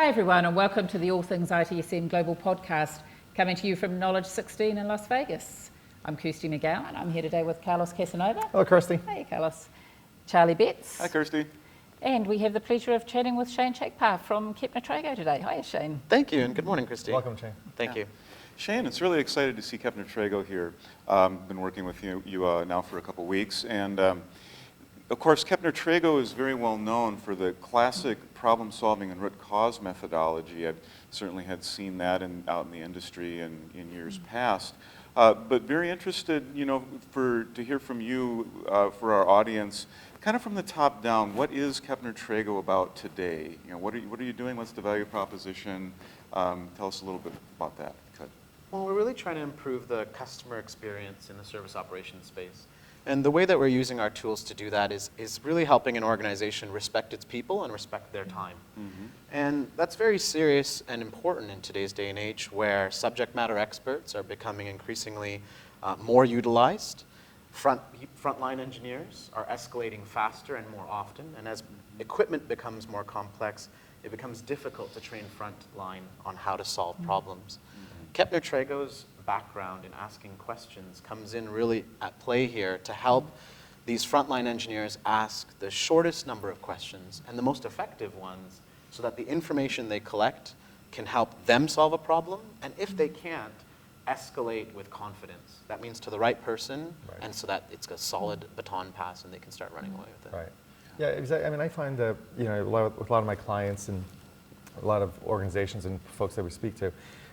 Hi everyone, and welcome to the All Things ITSM Global Podcast, coming to you from Knowledge 16 in Las Vegas. I'm Kirsty McGowan. I'm here today with Carlos Casanova. Hello, Kirsty. Hey, Carlos. Charlie Betts. Hi, Kirsty. And we have the pleasure of chatting with Shane Chagpar from Chagpar of Tregoe today. Hi, Shane. Thank you, and good morning, Kirsty. Welcome, Shane. Thank you. Shane, it's really excited to see Chagpar of Tregoe here. Been working with you now for a couple weeks, and of course, Chagpar of Tregoe is very well known for the classic problem-solving and root cause methodology. I've certainly had seen that out in the industry in years past. But very interested, to hear from you for our audience, kind of from the top down. What is Chagpar of Tregoe about today? What are you doing? What's the value proposition? Tell us a little bit about that. Good. Well, we're really trying to improve the customer experience in the service operations space. And the way that we're using our tools to do that is really helping an organization respect its people and respect their time. Mm-hmm. And that's very serious and important in today's day and age, where subject matter experts are becoming increasingly more utilized. Frontline engineers are escalating faster and more often, and as equipment becomes more complex, it becomes difficult to train frontline on how to solve problems. Chagpar of Tregoe's background in asking questions comes in really at play here to help these frontline engineers ask the shortest number of questions and the most effective ones so that the information they collect can help them solve a problem, and if they can't, escalate with confidence. That means to the right person, right, and so that it's a solid baton pass and they can start running away with it. Right. Yeah, exactly. I mean, I find that, with a lot of my clients and a lot of organizations and folks that we speak to,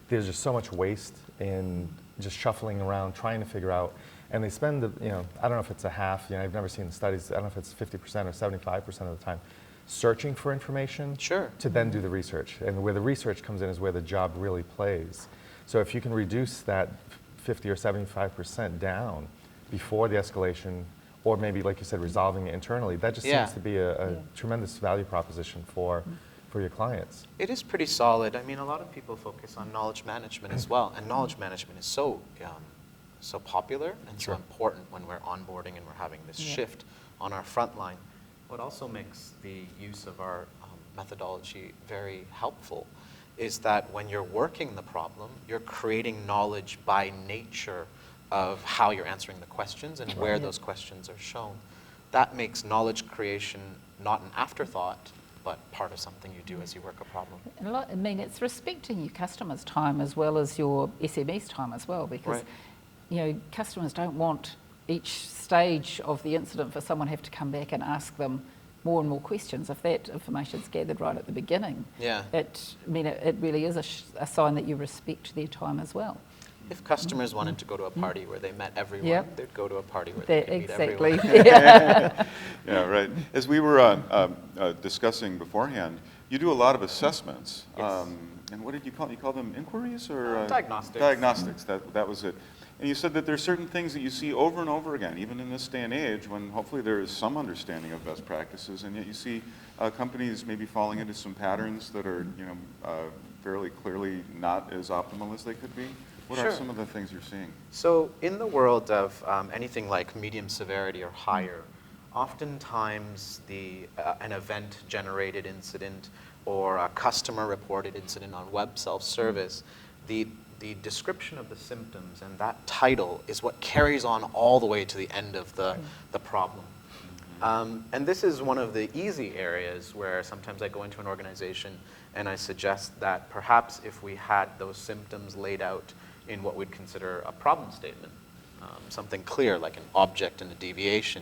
there's just so much waste in just shuffling around, trying to figure out, and they spend, I don't know if it's a half, I've never seen the studies, I don't know if it's 50% or 75% of the time, searching for information Sure. to then do the research. And where the research comes in is where the job really plays. So if you can reduce that 50 or 75% down before the escalation, or maybe, like you said, resolving it internally, that just seems to be a tremendous value proposition for your clients. It is pretty solid. I mean, a lot of people focus on knowledge management as well, and knowledge management is so popular and so important when we're onboarding and we're having this shift on our front line. What also makes the use of our methodology very helpful is that when you're working the problem, you're creating knowledge by nature of how you're answering the questions and where those questions are shown. That makes knowledge creation not an afterthought, but part of something you do as you work a problem. And it's respecting your customers' time as well as your SME's time as well, because customers don't want each stage of the incident for someone to have to come back and ask them more and more questions. If that information's gathered right at the beginning, it really is a sign that you respect their time as well. If customers wanted to go to a party where they met everyone, they'd go to a party where they could meet everyone. Exactly. Yeah, right. As we were discussing beforehand, you do a lot of assessments. Yes. And what did you call them? You call them inquiries or diagnostics? Diagnostics. That was it. And you said that there are certain things that you see over and over again, even in this day and age, when hopefully there is some understanding of best practices, and yet you see companies maybe falling into some patterns that are, fairly clearly not as optimal as they could be. What are some of the things you're seeing? So in the world of anything like medium severity or higher, oftentimes an event-generated incident or a customer-reported incident on web self-service, the description of the symptoms and that title is what carries on all the way to the end of the problem. And this is one of the easy areas where sometimes I go into an organization and I suggest that perhaps if we had those symptoms laid out in what we'd consider a problem statement, something clear like an object and a deviation,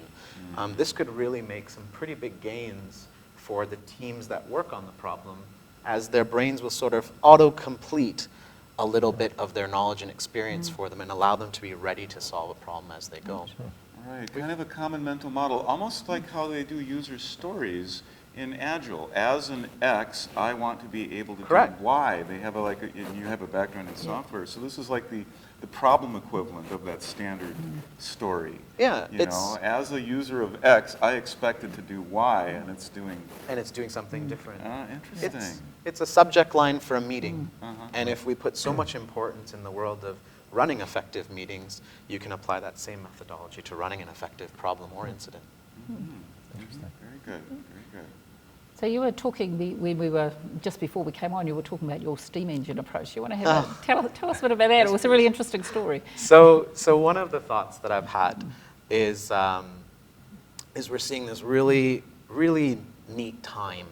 this could really make some pretty big gains for the teams that work on the problem, as their brains will sort of auto-complete a little bit of their knowledge and experience for them and allow them to be ready to solve a problem as they go. Right, kind of a common mental model, almost like how they do user stories in Agile. As an X, I want to be able to do Y. They have and you have a background in software, so this is like the problem equivalent of that standard story. Yeah, as a user of X, I expect it to do Y, and it's doing something different. Interesting. It's a subject line for a meeting, and if we put so much importance in the world of running effective meetings, you can apply that same methodology to running an effective problem or incident. Interesting. Very good. Very good. So you were talking, when we were, just before we came on, you were talking about your steam engine approach. You want to have tell us a bit about that? It was a really interesting story. So one of the thoughts that I've had is we're seeing this really, really neat time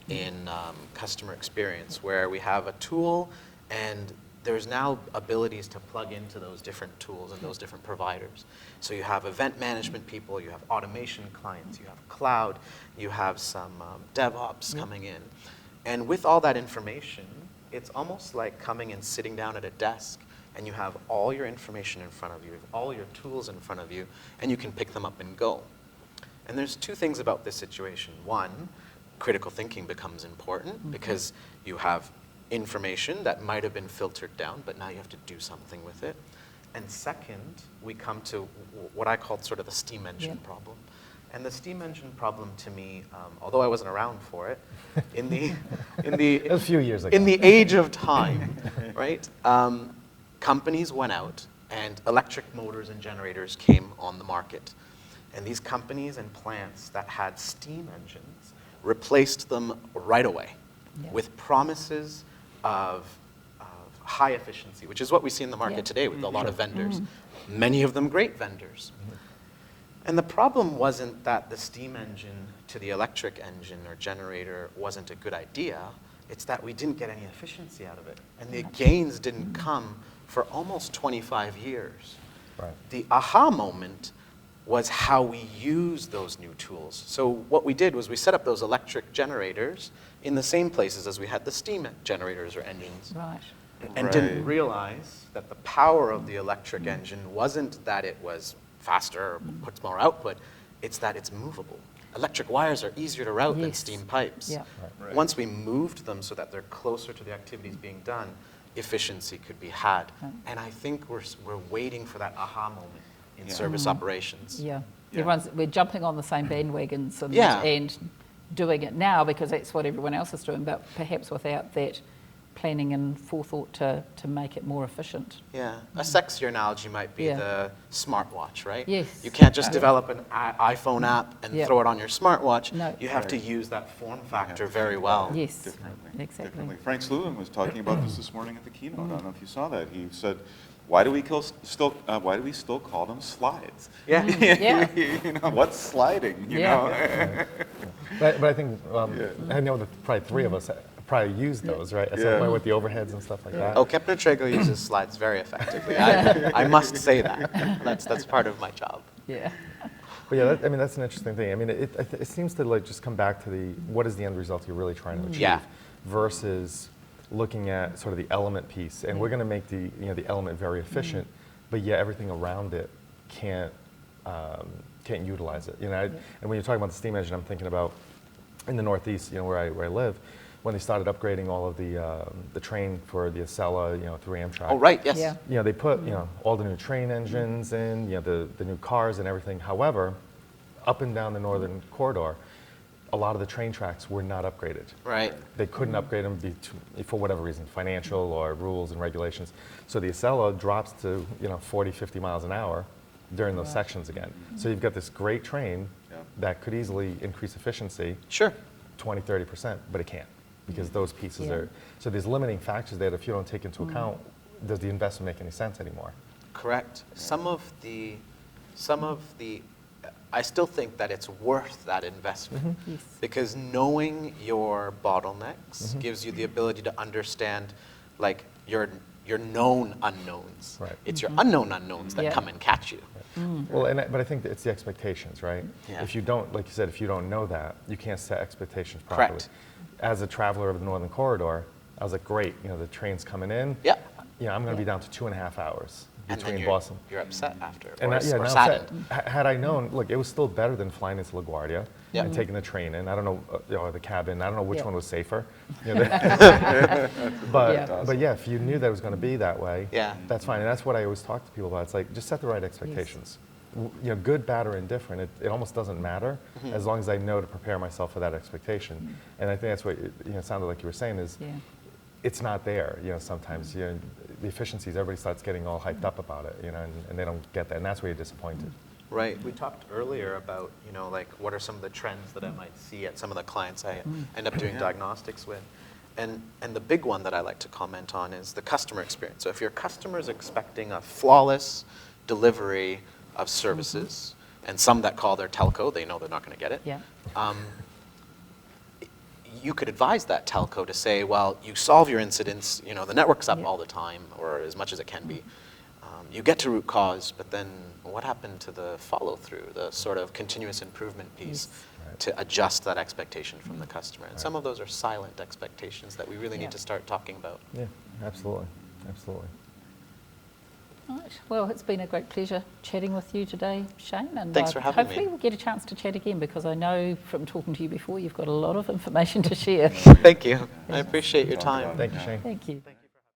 in customer experience where we have a tool and there's now abilities to plug into those different tools and those different providers. So you have event management people, you have automation clients, you have cloud, you have some DevOps coming in. And with all that information, it's almost like coming and sitting down at a desk and you have all your information in front of you, all your tools in front of you, and you can pick them up and go. And there's two things about this situation. One, critical thinking becomes important because you have information that might have been filtered down, but now you have to do something with it. And second, we come to what I called sort of the steam engine problem. And the steam engine problem to me, although I wasn't around for it, in A few years ago. in the age of time, right? Companies went out and electric motors and generators came on the market. And these companies and plants that had steam engines replaced them right away with promises of high efficiency, which is what we see in the market today with a lot of vendors, many of them great vendors. And the problem wasn't that the steam engine to the electric engine or generator wasn't a good idea, it's that we didn't get any efficiency out of it. And the gains didn't come for almost 25 years. Right. The aha moment was how we use those new tools. So what we did was we set up those electric generators in the same places as we had the steam generators or engines. Right. And didn't realize that the power of the electric engine wasn't that it was faster or puts more output, it's that it's movable. Electric wires are easier to route than steam pipes. Yeah. Right. Once we moved them so that they're closer to the activities being done, efficiency could be had. And I think we're waiting for that aha moment in service operations. Yeah. Yeah. We're jumping on the same bandwagons and doing it now because that's what everyone else is doing, but perhaps without that planning and forethought to make it more efficient. Yeah, a sexier analogy might be the smartwatch, right? Yes. You can't just develop an iPhone app and throw it on your smartwatch. No. You have to use that form factor very well. Yes, Differently. exactly. Frank Slewin was talking about this morning at the keynote. I don't know if you saw that. He said, why do we still call them slides? Yeah. Yeah. You know, what's sliding? You know? But I think, I know that probably three of us probably use those, right? At some point with the overheads and stuff like that. Oh, Kepler Tregoe uses slides very effectively. I must say that. That's part of my job. Yeah. But yeah, that's an interesting thing. I mean, it seems to like just come back to what is the end result you're really trying to achieve versus looking at sort of the element piece. And we're going to make the element very efficient, but yet everything around it can't utilize it. You know, and when you're talking about the steam engine, I'm thinking about in the Northeast, where I live, when they started upgrading all of the train for the Acela, through Amtrak. Oh, right, yes. Yeah. They put all the new train engines in, the new cars and everything. However, up and down the northern corridor, a lot of the train tracks were not upgraded. Right. They couldn't upgrade them for whatever reason, financial or rules and regulations. So the Acela drops to 40, 50 miles an hour during those sections again. So you've got this great train that could easily increase efficiency. Sure. 20, 30%, but it can't because those pieces are, so there's limiting factors that if you don't take into account, does the investment make any sense anymore? Correct. Some of the, I still think that it's worth that investment Yes. because knowing your bottlenecks gives you the ability to understand like your known unknowns. Right. It's your unknown unknowns that come and catch you. Well, but I think that it's the expectations, right? Yeah. If you don't, like you said, if you don't know that, you can't set expectations properly. Correct. As a traveler of the Northern Corridor, I was like, great, the train's coming in. Yeah. I'm going to be down to 2.5 hours And then between Boston. you're upset after, And or now I'm saddened. upset. Had I known, look, it was still better than flying into LaGuardia Yeah. and taking the train in. I don't know, or the cabin. I don't know which one was safer. But yeah, if you knew that it was going to be that way, that's fine. And that's what I always talk to people about. It's like just set the right expectations. Good, bad, or indifferent. It almost doesn't matter as long as I know to prepare myself for that expectation. And I think that's what it sounded like you were saying is. It's not there, sometimes, the efficiencies, everybody starts getting all hyped up about it, and they don't get that, and that's where you're disappointed. Right. We talked earlier about, like what are some of the trends that I might see at some of the clients I end up doing diagnostics with. And the big one that I like to comment on is the customer experience. So if your customer is expecting a flawless delivery of services, and some that call their telco, they know they're not going to get it. Yeah. You could advise that telco to say, well, you solve your incidents, the network's up all the time, or as much as it can be. You get to root cause, but then what happened to the follow-through, the sort of continuous improvement piece to adjust that expectation from the customer? And some of those are silent expectations that we really need to start talking about. Yeah, absolutely, absolutely. Right. Well, it's been a great pleasure chatting with you today, Shane. And Thanks for having me. hopefully we'll get a chance to chat again, because I know from talking to you before, you've got a lot of information to share. Thank you. I appreciate your time. Thank you, Shane. Thank you.